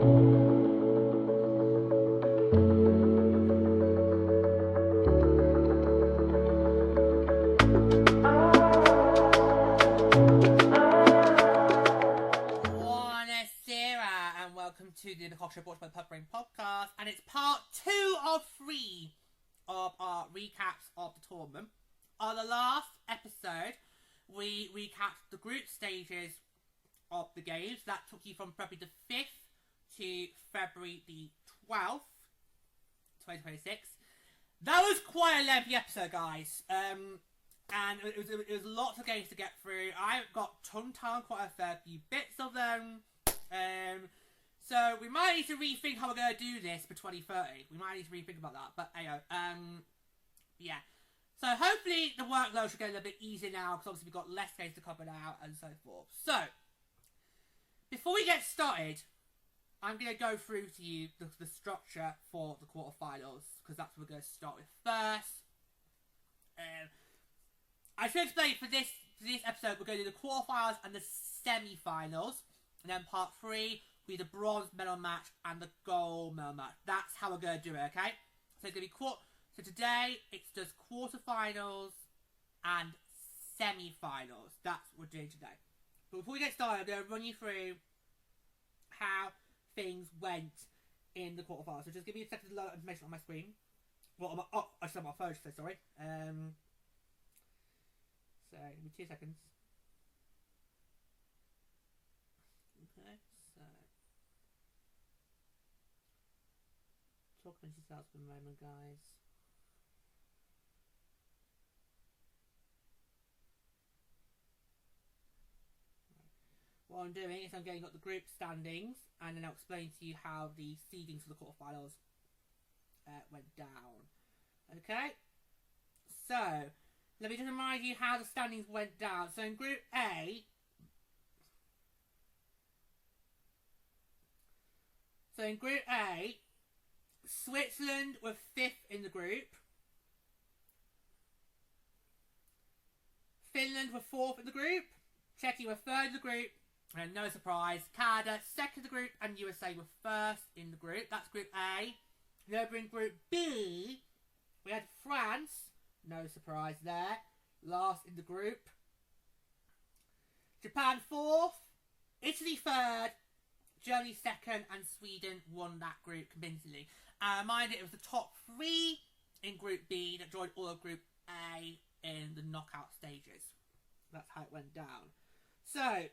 To the Nicole Show brought by the Pub Brain Podcast, and it's part 2 of 3 of our recaps of the tournament. On the last episode, we recapped the group stages of the games. That took you from February the 5th to February the 12th, 2026. That was quite a lengthy episode, guys. And it was lots of games to get through. I got tongue-tied on quite a fair few bits of them. So we might need to rethink how we're going to do this for 2030. We might need to rethink about that. But, yeah. So hopefully the workload should get a little bit easier now, because obviously we've got less games to cover now and so forth. So, before we get started, I'm going to go through to you the structure for the quarterfinals, because that's what we're going to start with first. I should explain, for this episode, we're going to do the quarterfinals and the semi-finals. And then part 3 will be the bronze medal match and the gold medal match. That's how we're going to do it, okay? So it's going to be so today, it's just quarterfinals and semi-finals. That's what we're doing today. But before we get started, I'm going to run you through how things went in the quarterfinals. So just give me a second to load information on my screen. Well, on my, I should have my phone, so sorry. So, give me 2 seconds. Okay, so talking to yourselves for a moment, guys. What I'm doing is I'm getting up the group standings, and then I'll explain to you how the seedings for the quarterfinals went down. Okay, so let me just remind you how the standings went down. So in Group A, Switzerland were 5th in the group. Finland were 4th in the group. Czechia were 3rd in the group. And no surprise, Canada 2nd in the group, and USA were 1st in the group. That's Group A. Then over in Group B, we had France, no surprise there, last in the group. Japan 4th, Italy 3rd, Germany 2nd, and Sweden won that group convincingly. And mind it was the top 3 in Group B that joined all of Group A in the knockout stages. That's how it went down. So,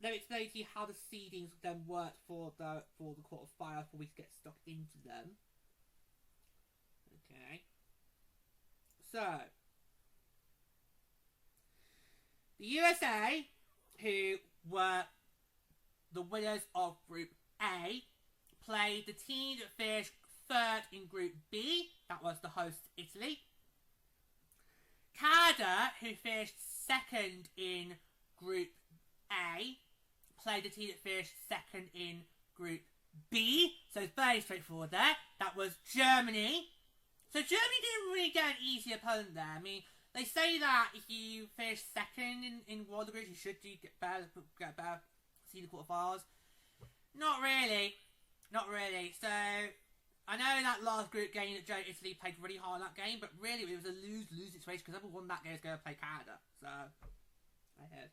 let me explain to you how the seedings then worked for the quarterfinals before we get stuck into them. Okay. So, the USA, who were the winners of Group A, played the team that finished 3rd in Group B. That was the host Italy. Canada, who finished 2nd in Group A, played the team that finished 2nd in Group B. So it's very straightforward there. That was Germany. So Germany didn't really get an easy opponent there. I mean, they say that if you finish 2nd in one of the groups, you should get a better seed the quarterfinals. Not really. Not really. So, I know that last group game that Italy played really hard in that game, but really it was a lose-lose situation, because whoever won that game is going to play Canada. So, I heard.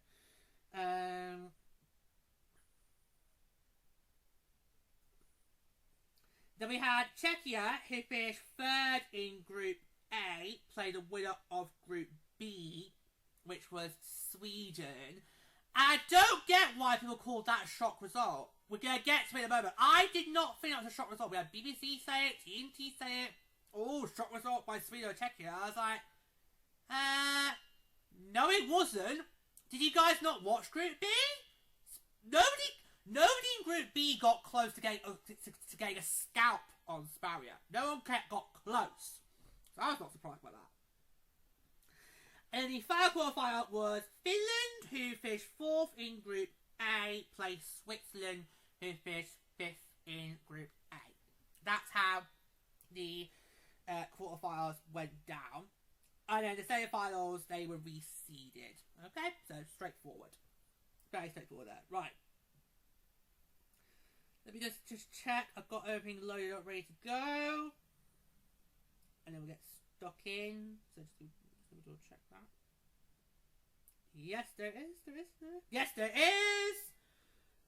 Then we had Czechia, who finished 3rd in Group A, played the winner of Group B, which was Sweden. And I don't get why people called that a shock result. We're going to get to it in a moment. I did not think that was a shock result. We had BBC say it, TNT say it. Oh, shock result by Sweden or Czechia. I was like, no it wasn't. Did you guys not watch Group B? Nobody in Group B got close to getting a scalp on Sparia. No one got close. So I was not surprised by that. And the final qualifier was Finland, who finished 4th in Group A, played Switzerland, who finished 5th in Group A. That's how the quarterfinals went down. And then the semi-finals, they were reseeded. Okay? So, straightforward. Very straightforward there. Right. Let me just check. I've got everything loaded up, ready to go. And then we'll get stuck in. So just double check that. Yes, there is. Yes, there is!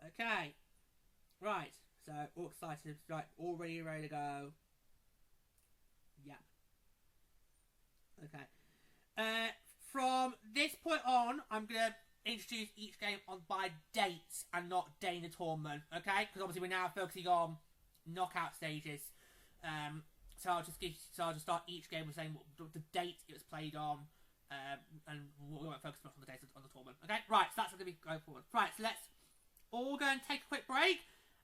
Okay. Right. So, all excited. Right, all ready to go. Yeah. Okay. From this point on, I'm going to introduce each game on by date and not day in the tournament, okay? Because obviously we're now focusing on knockout stages. So I'll just start each game with saying what the date it was played on, and we won't focus much on the dates on the tournament, okay? Right, so that's going to be going forward. Right, so let's all go and take a quick break,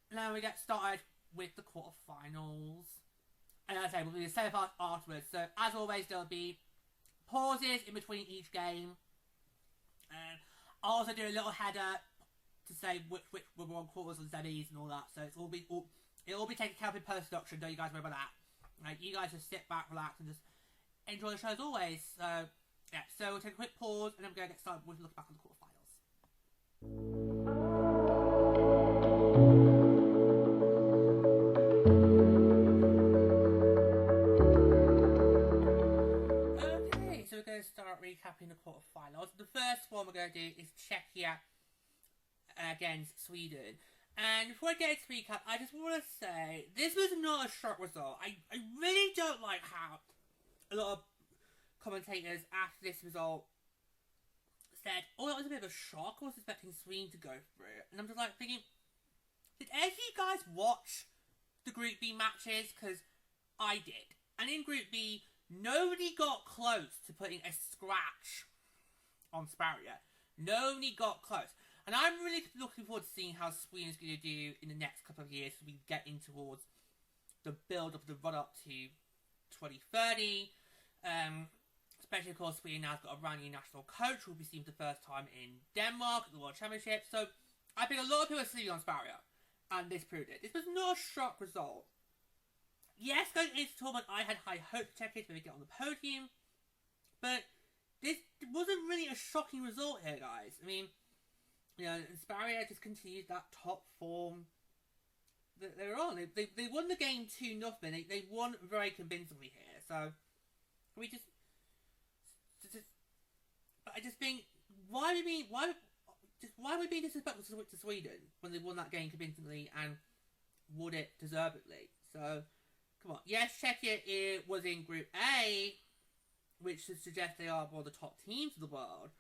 and then we get started with the quarterfinals. And as I say, we'll do the semi-finals afterwards. So as always, there'll be pauses in between each game. I'll also do a little header to say which we're on quarters and semis and all that. So it'll all be taken care of in post-production. Don't you guys worry about that. Right, you guys just sit back, relax, and just enjoy the show as always. So yeah, so we'll take a quick pause, and then we're going to get started with looking back on the quarterfinals. Okay, so we're going to start recapping the quarterfinals. The first one we're going to do is Czechia against Sweden. And before I get into recap, I just want to say, this was not a shock result. I really don't like how a lot of commentators after this result said, oh, that was a bit of a shock. I was expecting Sweden to go through it. And I'm just like thinking, did any of you guys watch the Group B matches? Because I did. And in Group B, nobody got close to putting a scratch on Sparia. Nobody got close. And I'm really looking forward to seeing how Sweden's going to do in the next couple of years as we get in towards the build of the run-up to 2030. Especially, of course, Sweden now has got a brand new national coach who will be seen for the first time in Denmark at the World Championship. So I think a lot of people are sleeping on Sparia. And this proved it. This was not a shock result. Yes, going into the tournament, I had high hopes to check it when we get on the podium. But this wasn't really a shocking result here, guys. I mean, you know, Sparia just continued that top form that they were on. They won the game 2-0. They won very convincingly here. So we just I just think, why are we being disrespectful to Sweden when they won that game convincingly and won it deservedly? So come on. Yes, Czechia was in Group A, which should suggest they are one of the top teams of the world.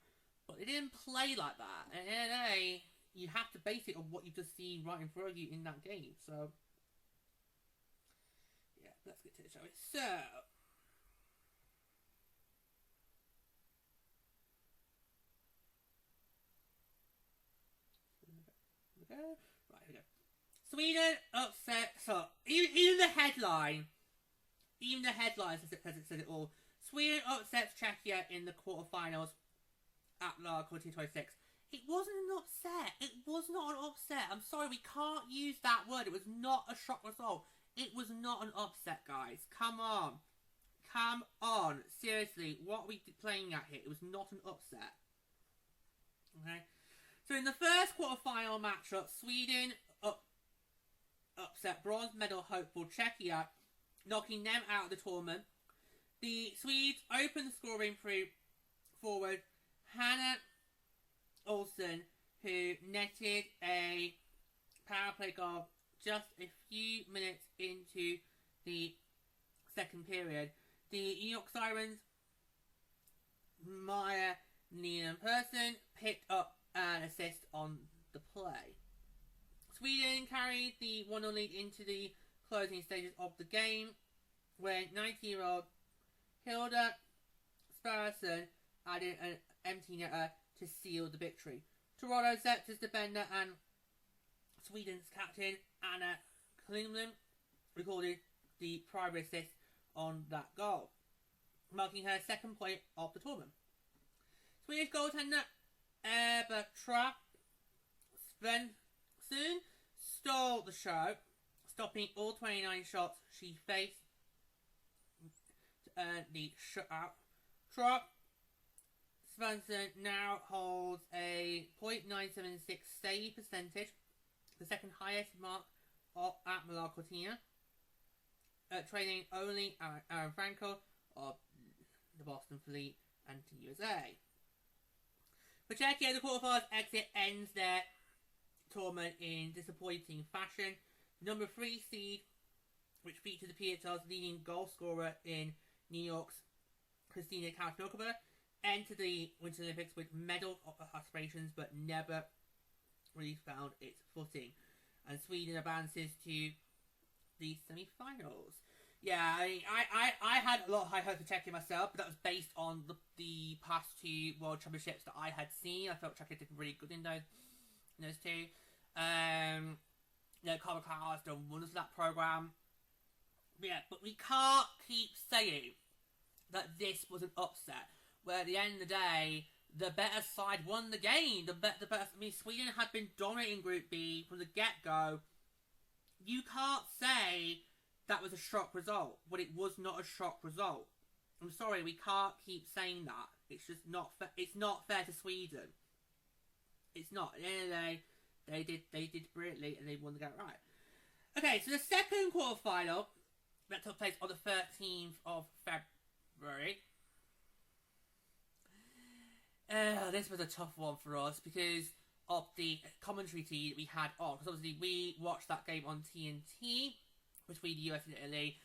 But they didn't play like that. And in NA, you have to base it on what you've just seen right in front of you in that game. So, yeah, let's get to it, shall we? So, here we go. Right, here we go. Sweden upset. So, even the headline says it all. Sweden upsets Czechia in the quarterfinals at Milano-Cortina 26. It wasn't an upset. It was not an upset. I'm sorry, we can't use that word. It was not a shock result. It was not an upset, guys. Come on. Come on. Seriously, what are we playing at here? It was not an upset. Okay? So in the first quarterfinal matchup, Sweden upset bronze medal hopeful Czechia, knocking them out of the tournament. The Swedes opened the scoring through forward Hannah Olsen, who netted a power play goal just a few minutes into the second period. The New York Sirens, Maya Neelan-Persson, picked up an assist on the play. Sweden carried the 1-0 lead into the closing stages of the game, when 19-year-old Hilda Sparrison added an empty netter to seal the victory. Toronto Scepter's defender and Sweden's captain Anna Klingman recorded the primary assist on that goal, marking her second point of the tournament. Swedish goaltender Ebba Trapp Svensson stole the show, stopping all 29 shots she faced to earn the shutout. Trapp Svensson now holds a .976 save percentage, the second highest mark at Milano-Cortina, training only Aaron Franco of the Boston Fleet and Team USA. For Czechia, the quarterfinals exit ends their tournament in disappointing fashion. The number 3 seed, which featured the PHL's leading goal scorer in New York's Kristina Kalinnikova, entered the Winter Olympics with medal aspirations but never really found its footing. And Sweden advances to the semi-finals. Yeah, I had a lot of high hopes for Czechia myself, but that was based on the past 2 World Championships that I had seen. I felt Czechia did really good in those 2. Carl has done wonders for that program. But we can't keep saying that this was an upset, where at the end of the day, the better side won the game. The better. Sweden had been dominating Group B from the get-go. You can't say that was a shock result, but it was not a shock result. I'm sorry, we can't keep saying that. It's just not fair. It's not fair to Sweden. It's not. At the end of the day, they did brilliantly and they won the game right. Okay, so the second quarterfinal that took place on the 13th of February. This was a tough one for us because of the commentary team we had on. Because obviously we watched that game on TNT between the US and Italy.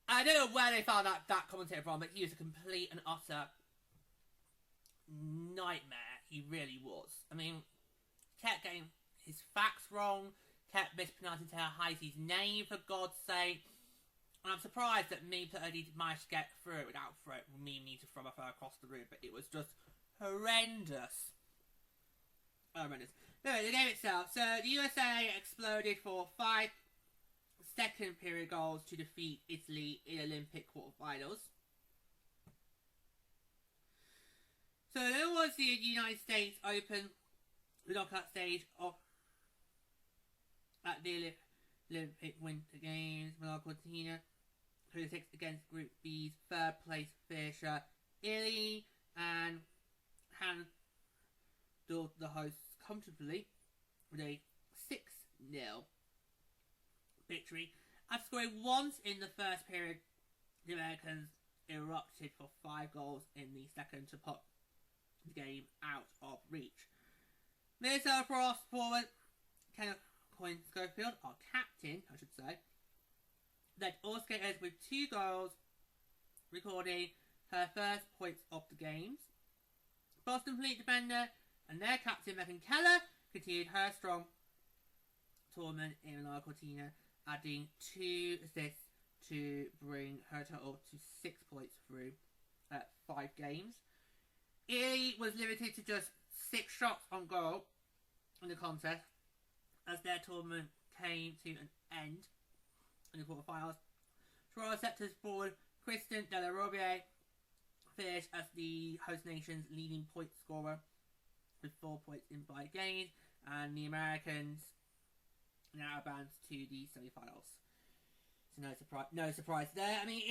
I don't know where they found that commentator from, but he was a complete and utter nightmare. He really was. I mean, kept getting his facts wrong, kept mispronouncing Taylor Heisey's name, for God's sake. And I'm surprised that me personally managed to get through it without me needing to throw my phone across the room, but it was just horrendous. Horrendous. Anyway, the game itself. So, the USA exploded for 5 second period goals to defeat Italy in Olympic quarterfinals. So, there was the United States Open, the knockout stage of at the Olympic Winter Games, Milano-Cortina, 26 against Group B's third place finisher, Italy, and handled the hosts comfortably with a 6-0 victory. After scoring once in the first period, the Americans erupted for 5 goals in the second to put the game out of reach. Minnesota Frost forward Kenneth Coyne Schofield, our captain, I should say, led all skaters with 2 goals, recording her first points of the games. Boston Fleet defender and their captain Megan Keller continued her strong tournament in Milano-Cortina, adding 2 assists to bring her total to 6 points through 5 games. Italy was limited to just 6 shots on goal in the contest as their tournament came to an end in the quarterfinals. Toronto Scepter's forward Kristen Delarobier finished as the host nation's leading point scorer with 4 points in 5 games, and the Americans now advanced to the semi-finals. So no surprise there. I mean,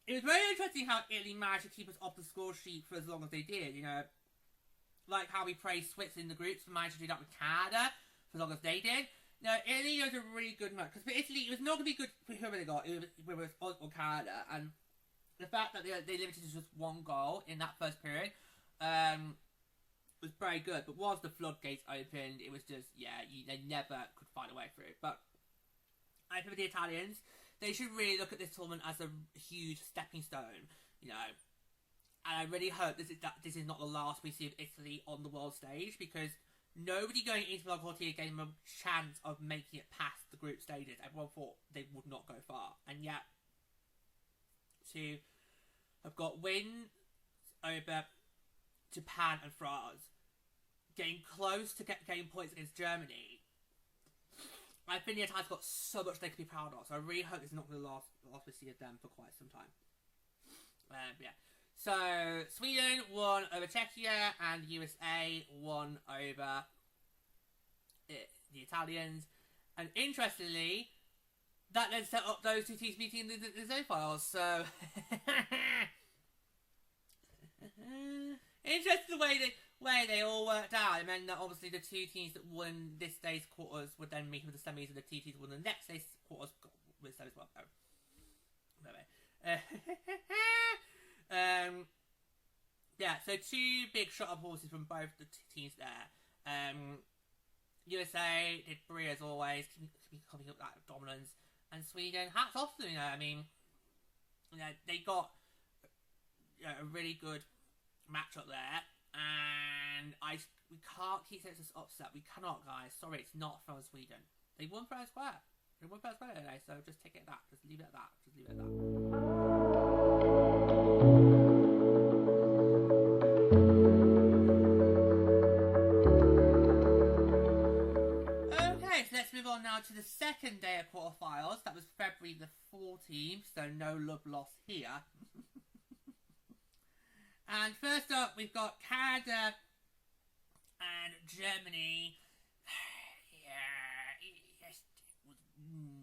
it was very interesting how Italy managed to keep us off the score sheet for as long as they did. You know, like how we praised Switzerland in the groups, and managed to do that with Canada for as long as they did. No, Italy was a really good match because for Italy it was not going to be good for whoever they got. It was Us or Canada, and the fact that they limited to just 1 goal in that first period was very good. But once the floodgates opened, it was just they never could find a way through. But I think for the Italians, they should really look at this tournament as a huge stepping stone, you know. And I really hope this is not the last we see of Italy on the world stage, because nobody going into Milano-Cortina gave them a chance of making it past the group stages. Everyone thought they would not go far, and yet to have got wins over Japan and France, getting close to getting points against Germany. I think the Italians got so much they could be proud of, so I really hope this is not going to last we see of them for quite some time. So Sweden won over Czechia and USA won over the Italians, and interestingly, that then set up those 2 teams meeting in the semi-finals. So interesting the way way they all worked out, it meant that obviously the two teams that won this day's quarters would then meet with the semis, and the two teams that won the next day's quarters with semis. Well, yeah, so two big shot up horses from both the teams there. USA did brilliant as always, coming up that dominance, and Sweden, hats off to them. I mean, they got a really good matchup there, and we can't keep saying it's upset. We cannot, guys. Sorry, it's not from Sweden. They won fair and square. They won fair and square today, so just take it at that. Just leave it at that. Just leave it at that. Let's move on now to the second day of quarterfinals. That was February the 14th, so no love lost here. And first up, we've got Canada and Germany.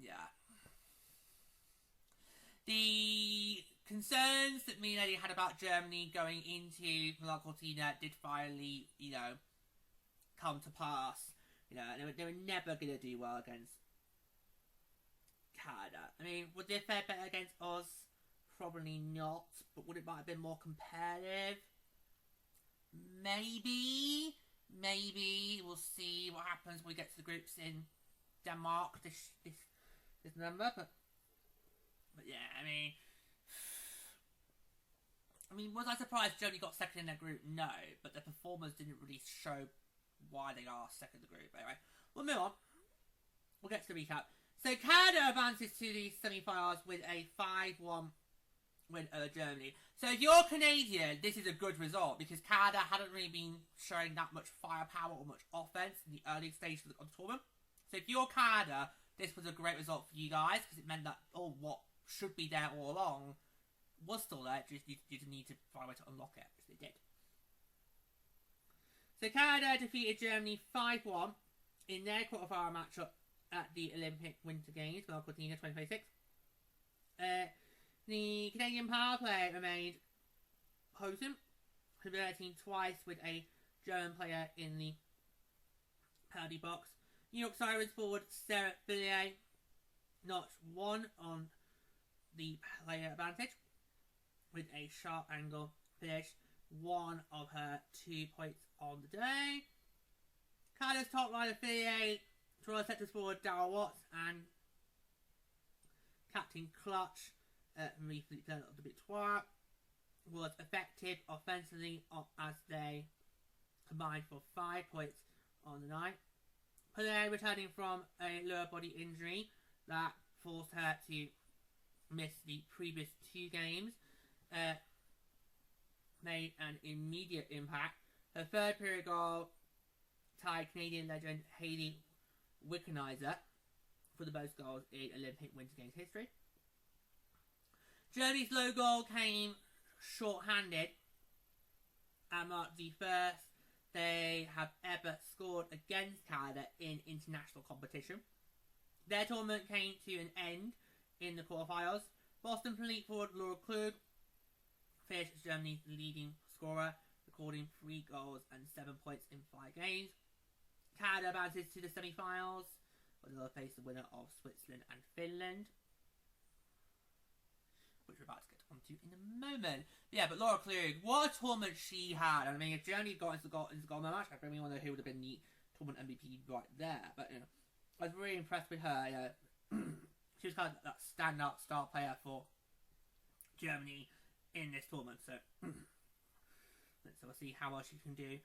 Yeah. The concerns that me and Eddie had about Germany going into Milano-Cortina did finally, come to pass. They were never going to do well against Canada. I mean, would they fare better against us? Probably not. But would it might have been more competitive? Maybe. We'll see what happens when we get to the groups in Denmark this November. But yeah, I mean, was I surprised Germany got second in their group? No, but the performers didn't really show why they are second in the group. Anyway, we'll move on. We'll get to the recap. So Canada advances to the semi-finals with a 5-1 win over Germany. So if you're Canadian, this is a good result because Canada hadn't really been showing that much firepower or much offense in the early stages of the tournament. So if you're Canada, this was a great result for you guys because it meant that what should be there all along was still there. You just need to find a way to unlock it, which they did. So Canada defeated Germany 5-1 in their quarterfinal matchup at the Olympic Winter Games, Milano-Cortina 2026. The Canadian power play remained potent, converting twice with a German player in the penalty box. New York Sirens forward Sarah Villiers notched one on the player advantage with a sharp angle finish, one of her 2 points on the day. Canada's top line of Villiers, Toronto sectors forward Darryl Watts and Captain Clutch Marie-Philippe of the Victoire was effective offensively as they combined for 5 points on the night. Pelé returning from a lower body injury that forced her to miss the previous 2 games made an immediate impact. Her third period goal tied Canadian legend Hayley Wickenheiser for the most goals in Olympic Winter Games history. Germany's low goal came short-handed and marked the first they have ever scored against Canada in international competition. Their tournament came to an end in the quarterfinals. Boston Elite forward Laura Klug finished as Germany's leading scorer, recording 3 goals and 7 points in 5 games. Canada advances to the semi-finals, where they'll face the winner of Switzerland and Finland, which we're about to get onto in a moment. Yeah, but Laura Klug, what a tournament she had. I mean, if Germany got into the goal match, I really want to know who would have been the tournament MVP right there. But, I was really impressed with her. She was kind of that standout star player for Germany in this tournament. So we'll see how well she can do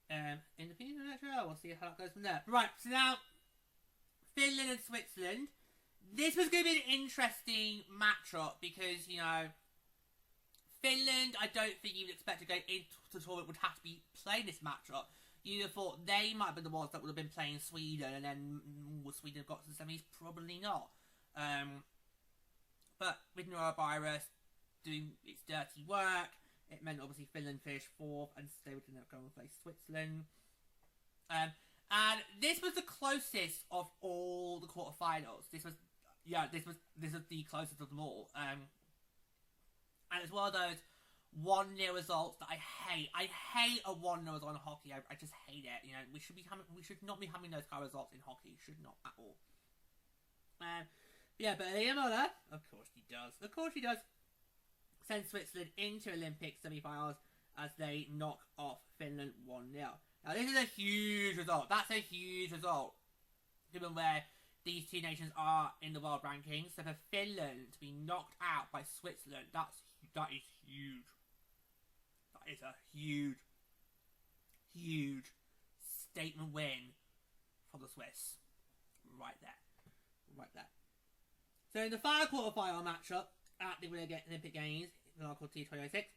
in the future. We'll see how that goes from there. Right, so now Finland and Switzerland. This was going to be an interesting matchup because, Finland, I don't think you would expect to go into the tournament would have to be playing this matchup. You'd have thought they might have been the ones that would have been playing Sweden, and then would Sweden have got to the semis? Probably not. But with norovirus doing its dirty work, it meant obviously Finland finished 4th, and they would end up going to play Switzerland. And this was the closest of all the quarterfinals. This was the closest of them all. And it's one of those 1-0 results that I hate. I hate a 1-0 result in hockey. I just hate it. You know, we should not be having those kind of results in hockey. Should not at all. Yeah, but Elina Muller, of course she does. Of course she does. Send Switzerland into Olympic semi-finals as they knock off Finland 1-0. Now this is a huge result. That's a huge result, given where these two nations are in the world rankings. So for Finland to be knocked out by Switzerland, that is huge. That is a huge, huge statement win for the Swiss. Right there. Right there. So in the final quarter-final matchup at the Olympic Games, Milano-Cortina 2006,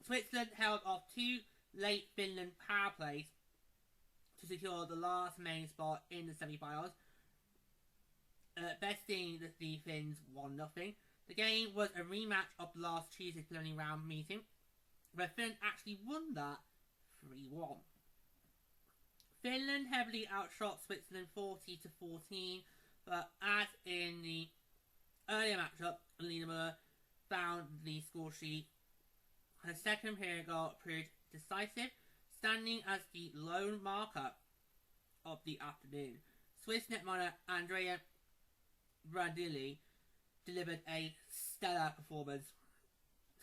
Switzerland held off 2 late Finland power plays to secure the last main spot in the semi-finals, besting the Finns 1-0. The game was a rematch of last Tuesday's preliminary round meeting, where Finland actually won that 3-1. Finland heavily outshot Switzerland 40-14, but as in the earlier matchup, Elina Muller found the score sheet. Her second period goal proved decisive, standing as the lone marker of the afternoon. Swiss netminder Andrea Bradili delivered a stellar performance,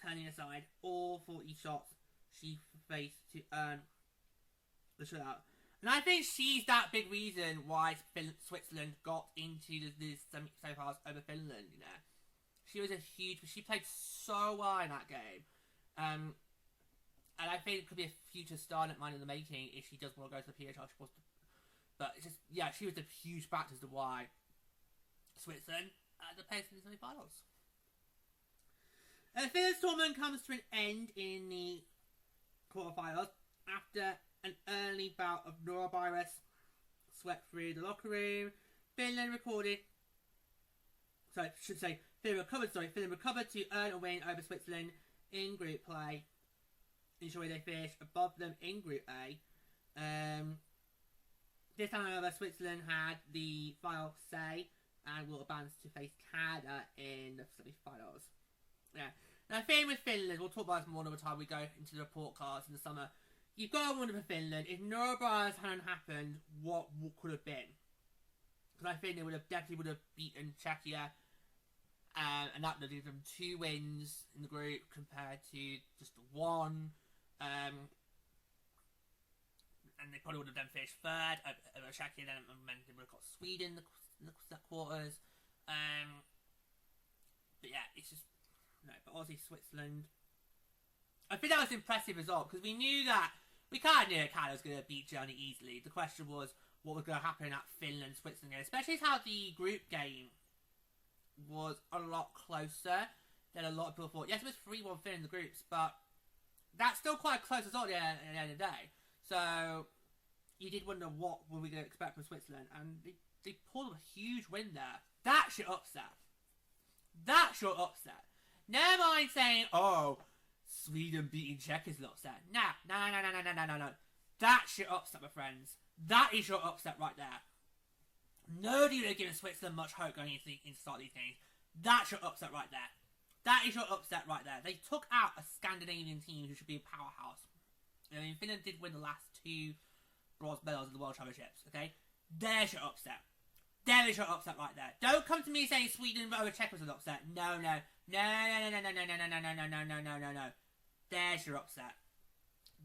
turning aside all 40 shots she faced to earn the shutout. And I think she's that big reason why Switzerland got into the semi-finals over Finland, you know. She played so well in that game. And I think it could be a future star net mine in the making if she does want to go to the PHL. But it's just, yeah, she was a huge factor as to why Switzerland the place in the semi-finals. Finland's tournament comes to an end in the quarterfinals after an early bout of norovirus swept through the locker room. Finland recovered to earn a win over Switzerland in group play, ensuring they finished above them in Group A. This time, however, Switzerland had the final say and will advance to face Canada in the semi-finals. Yeah. Now, the thing with Finland, we'll talk about this more another time we go into the report cards in the summer. You've got to wonder for Finland, if norovirus hadn't happened, what could have been? Because I think they definitely would have beaten Czechia, and that would have given them 2 wins in the group compared to just 1. And they probably would have then finished 3rd over Czechia, then they would have got Sweden in the quarters. But yeah, it's just no. But obviously Switzerland, I think that was an impressive result because we knew that we kind of knew that Canada was going to beat Germany easily. The question was what was going to happen in that Finland-Switzerland game, especially how the group game was a lot closer than a lot of people thought. Yes, it was 3-1 Finland in the groups, but that's still quite a close result at the end of the day. So you did wonder what were we going to expect from Switzerland, and they pulled a huge win there. That should upset. That should upset. Never mind saying, oh, Sweden beating Czech is an upset. No. That should upset, my friends. That is your upset right there. Nobody would have given Switzerland much hope going into start these games. That's your upset right there. That is your upset right there. They took out a Scandinavian team who should be a powerhouse. I mean, Finland did win the last 2 bronze medals in the World Championships, okay? There's your upset. There is your upset right there. Don't come to me saying Sweden over Czech was an upset. No. There's your upset.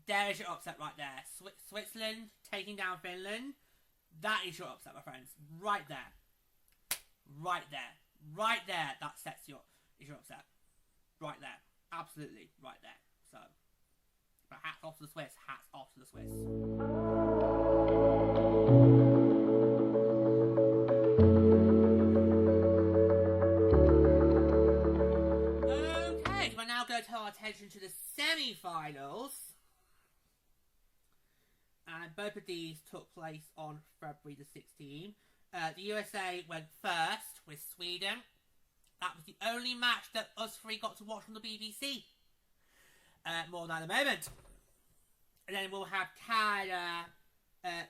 There's your upset right there. Switzerland taking down Finland. That is your upset, my friends. Right there. Right there. Right there. That sets is your upset. Right there. Absolutely. Right there. So, but hats off to the Swiss. Hats off to the Swiss. Okay, we're now going to turn our attention to the semi-finals. And both of these took place on February the 16th. The USA went first with Sweden. That was the only match that us 3 got to watch on the BBC. More than a moment. And then we'll have Canada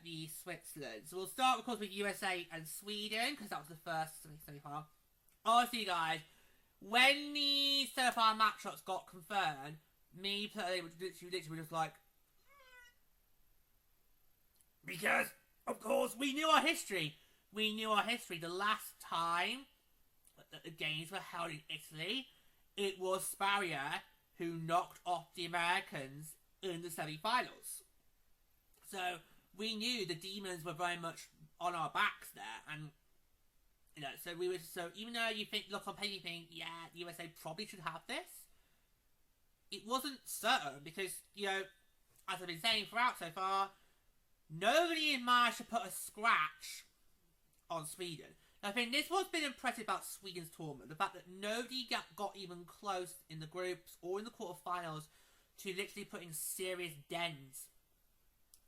v Switzerland. So we'll start, of course, with USA and Sweden, because that was the first semi-final. Honestly, guys, when the semi-final matchups got confirmed, me personally, literally was just like, because of course we knew our history. We knew our history. The last time that the games were held in Italy, it was Sparia who knocked off the Americans in the semi-finals. So we knew the demons were very much on our backs there, and you know, so we were. So even though you look on paper, you think, yeah, the USA probably should have this, it wasn't certain because, you know, as I've been saying throughout so far, nobody has managed to put a scratch on Sweden. I think this what's been impressive about Sweden's tournament, the fact that nobody got even close in the groups or in the quarterfinals to literally putting serious dents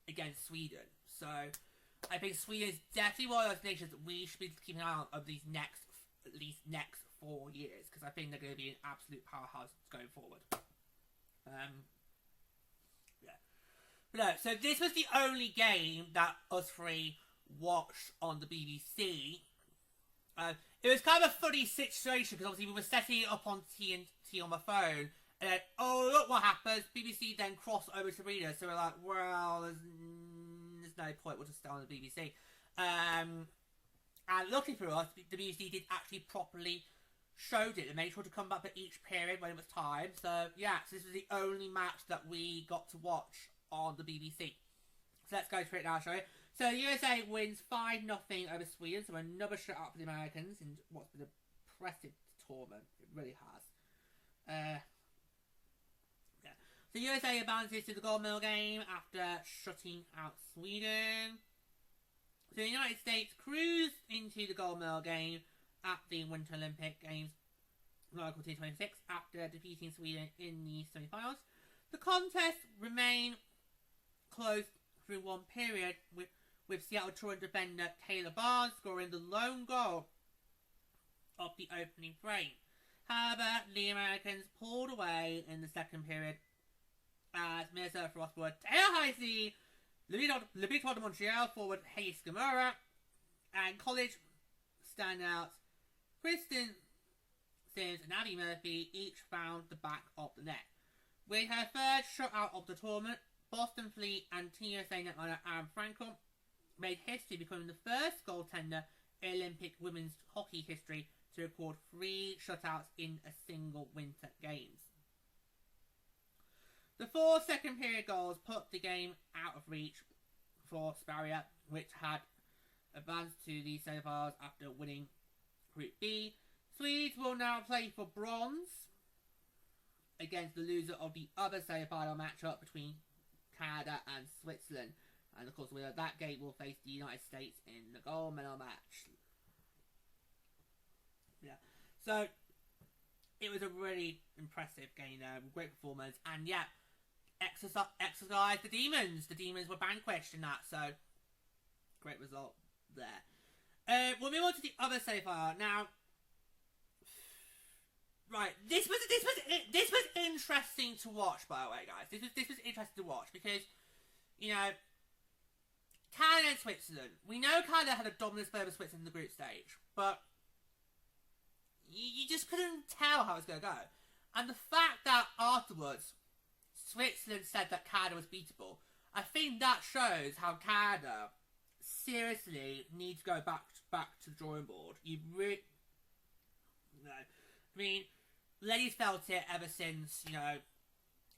against Sweden. So I think Sweden is definitely one of those nations that we should be keeping an eye on over these at least next 4 years, because I think they're going to be an absolute powerhouse going forward. Yeah. But no, so this was the only game that us three watched on the BBC. It was kind of a funny situation because obviously we were setting it up on TNT on my phone, and then, oh look what happens, BBC then crossed over to readers, so we're like, well, there's no point, we'll just stay on the BBC. And luckily for us, the BBC did actually properly showed it. They made sure to come back at each period when it was time. So yeah, so this was the only match that we got to watch on the BBC. So let's go through it now, shall we? So USA wins 5-0 over Sweden, so another shutout for the Americans in what's been an impressive tournament. It really has. Yeah. So USA advances to the gold medal game after shutting out Sweden. So the United States cruised into the gold medal game at the Winter Olympic Games Milano-Cortina 26 after defeating Sweden in the semi-finals. The contest remained close through one period, with Seattle Toronto defender Taylor Barnes scoring the lone goal of the opening frame. However, the Americans pulled away in the second period as Minnesota Frostwood, Taylor Heisey, Libertad de Montreal forward Hayes Gamora, and college standouts Kristen Sims and Abby Murphy each found the back of the net. With her third shutout of the tournament, Boston Fleet and Team USA netliner Aaron Frankel made history, becoming the first goaltender in Olympic women's hockey history to record 3 shutouts in a single winter games. The 4 second period goals put the game out of reach for Sparia, which had advanced to the semifinals after winning Group B. Swedes will now play for bronze against the loser of the other semi-final matchup between Canada and Switzerland. And of course, the winner of that game will face the United States in the gold medal match. Yeah. So, it was a really impressive game there, with great performance. And yeah, exercise the demons. The demons were vanquished in that, so great result there. We'll move on to the other semi-final. Now, right, this was interesting to watch, by the way, guys. This was interesting to watch because, you know, Canada and Switzerland. We know Canada had a dominant spell over Switzerland in the group stage, but you just couldn't tell how it was going to go. And the fact that afterwards, Switzerland said that Canada was beatable, I think that shows how Canada seriously needs to go back to the drawing board. You really... No. I mean, ladies felt it ever since, you know,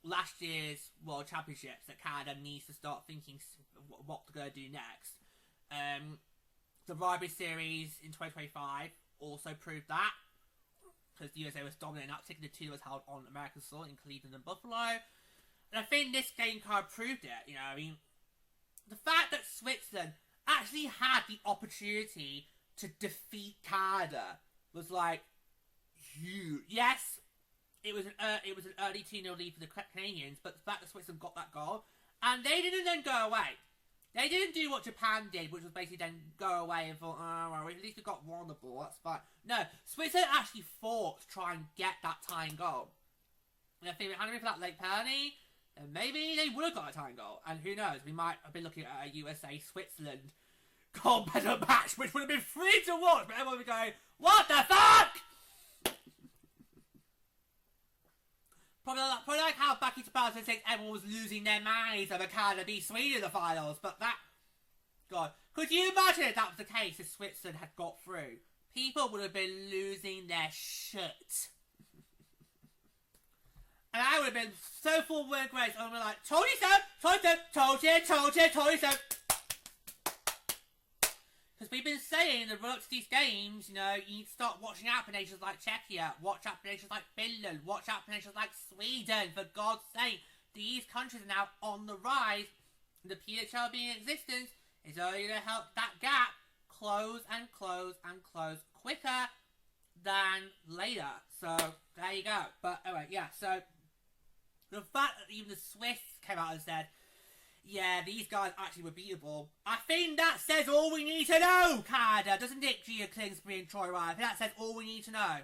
last year's World Championships that Canada needs to start thinking what they're going to do next. The Rivalry Series in 2025 also proved that, because the USA was dominant enough, particularly the 2 that was held on American soil in Cleveland and Buffalo. And I think this game card proved it, you know, I mean, the fact that Switzerland actually had the opportunity to defeat Canada was like huge. Yes, it was an early 2-0 lead for the Canadians, but the fact that Switzerland got that goal, and they didn't then go away. They didn't do what Japan did, which was basically then go away and thought, oh, well, at least we got one on the ball, that's fine. No, Switzerland actually fought to try and get that tying goal. And I think if it hadn't been for that late penalty, then maybe they would have got a tying goal. And who knows, we might have been looking at a USA-Switzerland goal medal match, which would have been free to watch, but everyone would be going, what the fuck? Probably like how back in 2006 everyone was losing their minds over Canada beat Sweden in the finals, but that... God, could you imagine if that was the case if Switzerland had got through? People would have been losing their shit. And I would have been so full of grace. I would have been like, told you so, told you so. Because we've been saying in the run up to these games, you know, you need to start watching out for nations like Czechia, watch out for nations like Finland, watch out for nations like Sweden. For God's sake, these countries are now on the rise. The PHL being in existence is only going to help that gap close and close and close quicker than later. So, there you go. But anyway, yeah, so the fact that even the Swiss came out and said, yeah, these guys actually were beatable, I think that says all we need to know, Canada, doesn't it, Gia Klingsbury and Troy Ryan? I think that says all we need to know.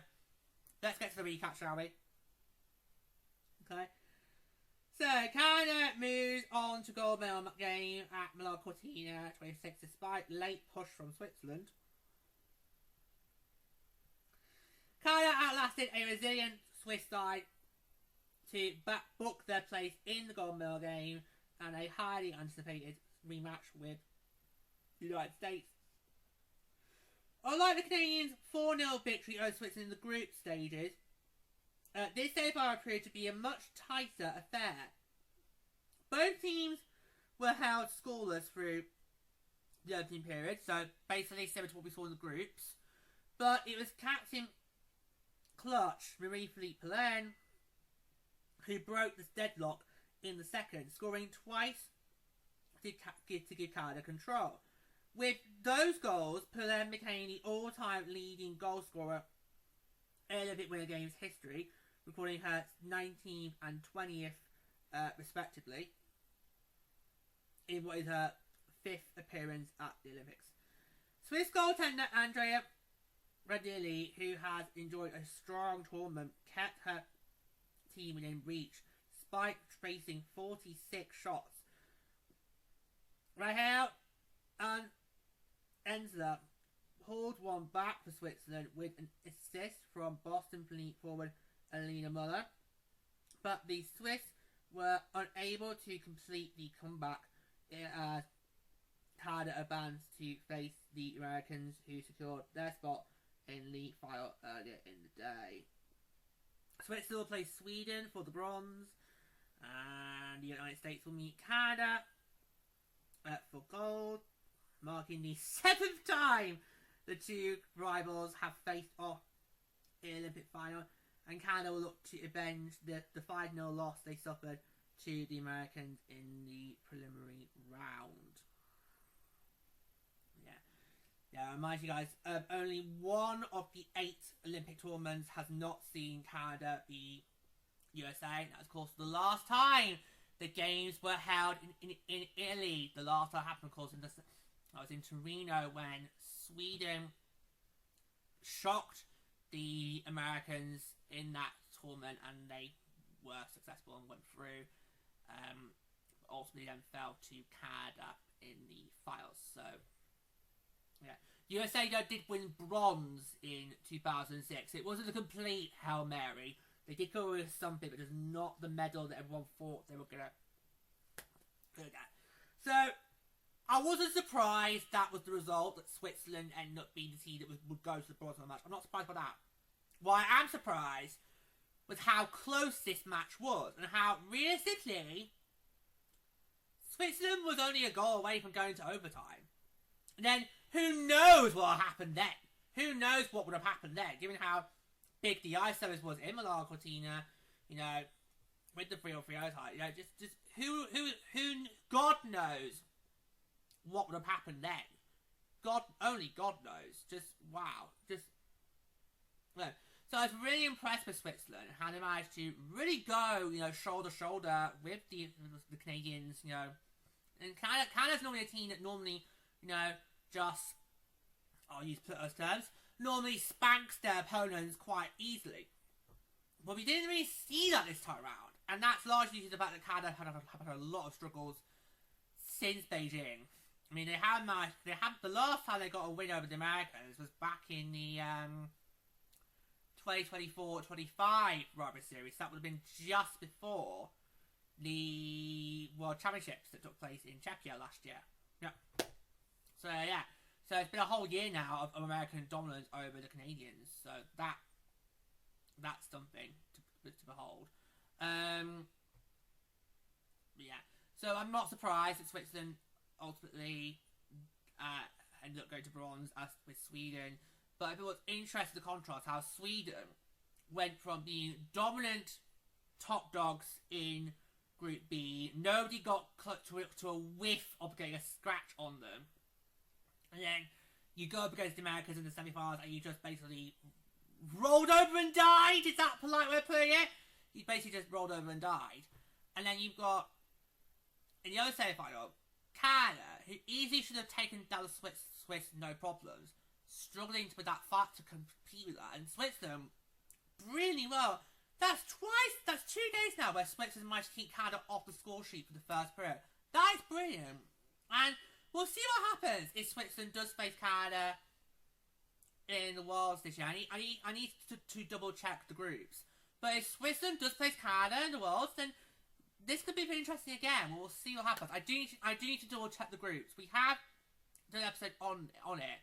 Let's get to the recap, shall we? Okay. So, Canada moves on to gold medal game at Milano-Cortina 26 despite late push from Switzerland. Canada outlasted a resilient Swiss side to book their place in the gold medal game and a highly anticipated rematch with the United States. Unlike the Canadians' 4-0 victory over Switzerland in the group stages, this so far appeared to be a much tighter affair. Both teams were held scoreless through the opening period, so basically similar to what we saw in the groups. But it was captain clutch Marie-Philippe Poulain who broke this deadlock in the second, scoring twice to give Canada control. With those goals, Poulain became the all-time leading goal scorer in Olympic Winter Games history, recording her 19th and 20th respectively, in what is her 5th appearance at the Olympics. Swiss goaltender Andrea Radilli, who has enjoyed a strong tournament, kept her team within reach, despite facing 46 shots. Rahel and Enzler pulled one back for Switzerland with an assist from Boston Fleet forward Alina Muller, but the Swiss were unable to complete the comeback as Canada advanced to face the Americans, who secured their spot in the final earlier in the day. Switzerland will play Sweden for the bronze, and the United States will meet Canada for gold, marking the 7th time the two rivals have faced off in the Olympic final, and Canada will look to avenge the 5-0 loss they suffered to the Americans in the preliminary round. Yeah, I remind you guys, only one of the 8 Olympic tournaments has not seen Canada beat USA. That was, of course, the last time the games were held in Italy. The last time happened, of course, I was in Torino when Sweden shocked the Americans in that tournament, and they were successful and went through. Ultimately, then fell to Canada in the finals. So, yeah, USA did win bronze in 2006. It wasn't a complete Hail Mary. They did go with something, but it's not the medal that everyone thought they were gonna get. So, I wasn't surprised that was the result, that Switzerland ended up being the team that would go to the bronze match. I'm not surprised by that. What I am surprised was how close this match was, and how, realistically, Switzerland was only a goal away from going to overtime. And then, who knows what happened then? Who knows what would have happened then, given how big the ice service was in Milano-Cortina, you know, with the 3-3 tie. You know, just who, God knows what would have happened then. Only God knows. Just, wow. No. So I was really impressed with Switzerland, how they managed to really go, you know, shoulder to shoulder with the Canadians, you know. And Canada's normally a team that normally, you know, just, I'll use those terms, normally spanks their opponents quite easily. But we didn't really see that this time around. And that's largely due to the fact that Canada have had a lot of struggles since Beijing. I mean, they had the last time they got a win over the Americans was back in the 2024-25 Rugby Series. That would have been just before the World Championships that took place in Czechia last year. Yeah. So yeah. So it's been a whole year now of American dominance over the Canadians. So that's something to behold. Yeah. So I'm not surprised that Switzerland ultimately ended up going to bronze as with Sweden. But it was interesting to contrast how Sweden went from being dominant top dogs in Group B. Nobody got to a whiff of getting a scratch on them. And then you go up against the Americans in the semi-finals and you just basically rolled over and died. Is that a polite way of putting it? You basically just rolled over and died. And then you've got, in the other semi-final, Canada, who easily should have taken down the Swiss no problems, struggling with that fight to compete with that. And Switzerland, really well. That's 2 days now where Switzerland managed to keep Canada off the score sheet for the first period. That is brilliant. And we'll see what happens if Switzerland does face Canada in the Worlds this year. I need to double check the groups. But if Switzerland does face Canada in the Worlds, then this could be very interesting again. We'll see what happens. I do need to double check the groups. We have done an episode on it.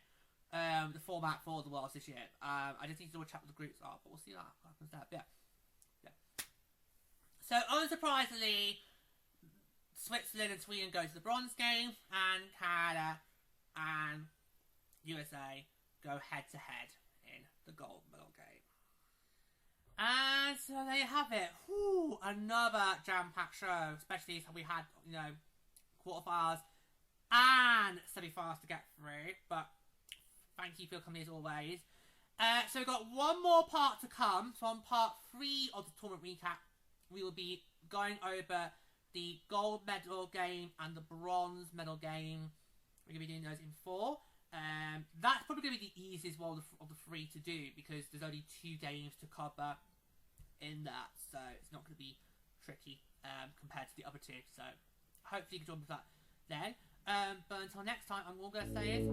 The format for the Worlds this year. I just need to double check what the groups are, but we'll see what happens there. But yeah. So unsurprisingly, Switzerland and Sweden go to the bronze game, and Canada and USA go head to head in the gold medal game. And so there you have it. Whew, another jam-packed show, especially as we had, quarterfinals and semi-finals to get through. But thank you for coming as always. So we've got one more part to come. So on part 3 of the tournament recap, we will be going over the gold medal game and the bronze medal game. We're going to be doing those in 4. That's probably going to be the easiest one of the 3 to do because there's only 2 games to cover in that. So it's not going to be tricky compared to the other 2. So hopefully you can join with that then. But until next time, I'm all going to say is...